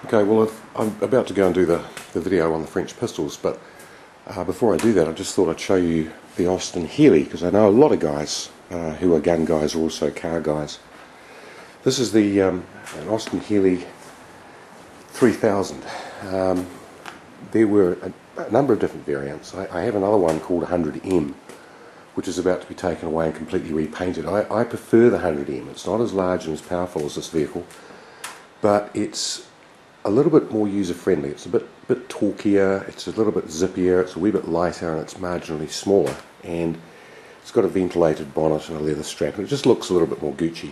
Okay, well, I'm about to go and do the video on the French pistols, but before I do that, I just thought I'd show you the Austin Healey, because I know a lot of guys who are gun guys are also car guys. This is the an Austin Healey 3000. There were a number of different variants. I have another one called 100M, which is about to be taken away and completely repainted. I prefer the 100M. It's not as large and as powerful as this vehicle, but it's a little bit more user-friendly. It's a bit torquier, it's a little bit zippier, it's a wee bit lighter, and it's marginally smaller. And it's got a ventilated bonnet and a leather strap, and it just looks a little bit more Gucci.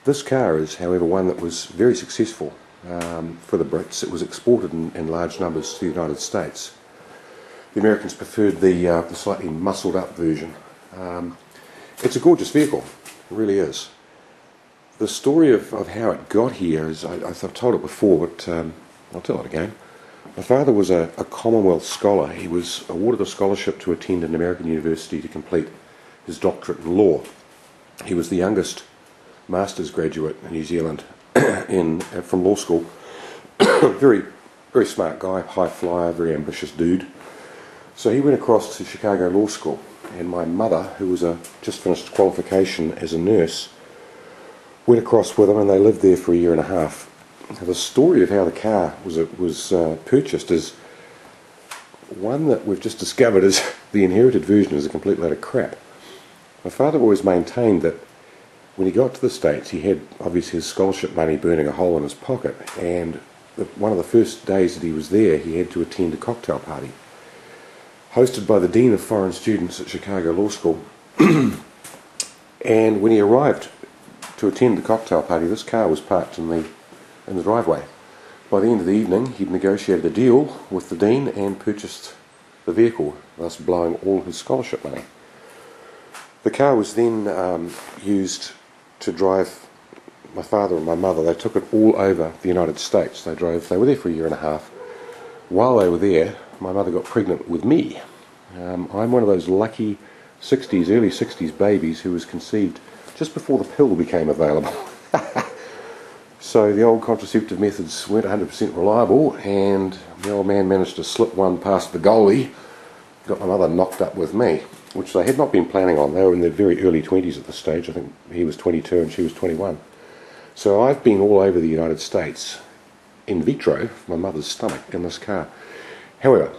This car is, however, one that was very successful for the Brits. It was exported in large numbers to the United States. The Americans preferred the slightly muscled-up version. It's a gorgeous vehicle, it really is. The story of how it got here is, I've told it before, but I'll tell it again. My father was a Commonwealth scholar. He was awarded a scholarship to attend an American university to complete his doctorate in law. He was the youngest master's graduate in New Zealand from law school. Very smart guy, high flyer, very ambitious dude. So he went across to Chicago Law School, and my mother, who was just finished qualification as a nurse, went across with him, and they lived there for a year and a half. Now, the story of how the car was purchased is one that we've just discovered is the inherited version is a complete load of crap. My father always maintained that when he got to the States, he had obviously his scholarship money burning a hole in his pocket, and one of the first days that he was there, he had to attend a cocktail party hosted by the Dean of Foreign Students at Chicago Law School. And when he arrived to attend the cocktail party, this car was parked in the driveway. By the end of the evening, he'd negotiated a deal with the Dean and purchased the vehicle, thus blowing all his scholarship money. The car was then used to drive my father and my mother. They took it all over the United States. They were there for a year and a half. While they were there, my mother got pregnant with me. I'm one of those lucky early 60s babies who was conceived just before the pill became available. So the old contraceptive methods weren't 100% reliable, and the old man managed to slip one past the goalie, got my mother knocked up with me, which they had not been planning on. They were in their very early 20s at this stage. I think he was 22 and she was 21. So I've been all over the United States in vitro, my mother's stomach, in this car. However,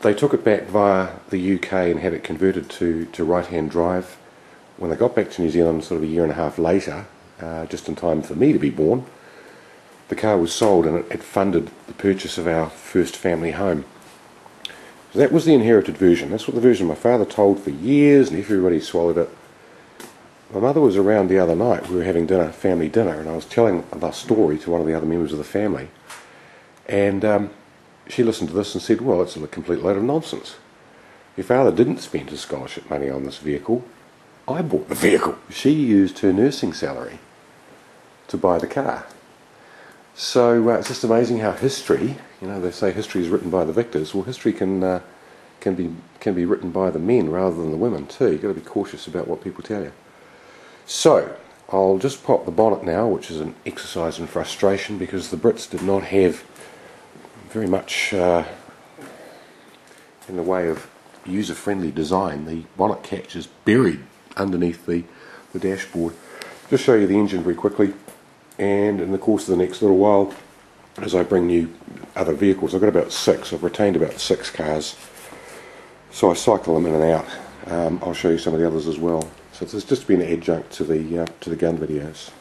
they took it back via the UK and had it converted to right-hand drive. When they got back to New Zealand sort of a year and a half later, just in time for me to be born, the car was sold, and it funded the purchase of our first family home. So that was the inherited version. That's what the version my father told for years, and everybody swallowed it. My mother was around the other night. We were having family dinner, and I was telling the story to one of the other members of the family, and she listened to this and said, well, it's a complete load of nonsense. Your father didn't spend his scholarship money on this vehicle. I bought the vehicle. She used her nursing salary to buy the car. So it's just amazing how history, they say history is written by the victors. Well, history can be written by the men rather than the women too. You've got to be cautious about what people tell you. So I'll just pop the bonnet now, which is an exercise in frustration because the Brits did not have very much in the way of user-friendly design. The bonnet catch is buried underneath the dashboard. Just show you the engine very quickly, and in the course of the next little while, as I bring you other vehicles, I've got about 6. I've retained about 6 cars, so I cycle them in and out. I'll show you some of the others as well. So it's just been an adjunct to the gun videos.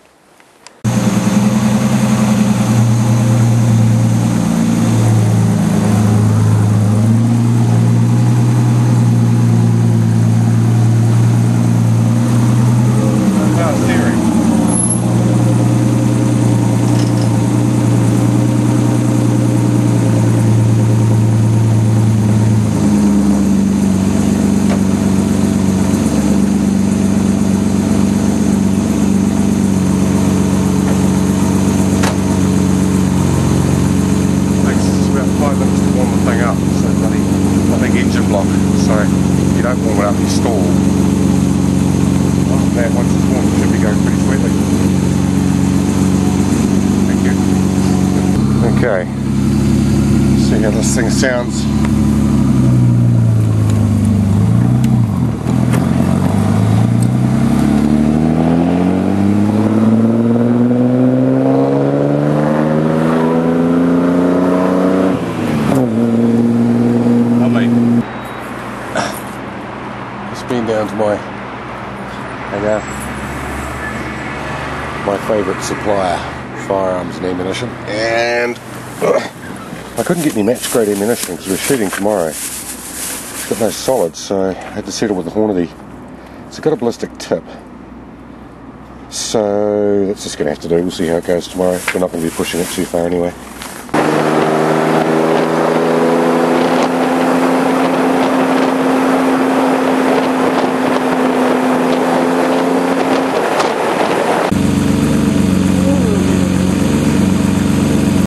Okay, see how this thing sounds. Just been down to my favourite supplier, firearms and ammunition, and I couldn't get any match grade ammunition because we're shooting tomorrow. It's got no solids, so I had to settle with the Hornady. It's got a ballistic tip, so that's just going to have to do. We'll see how it goes tomorrow. We're not going to be pushing it too far anyway.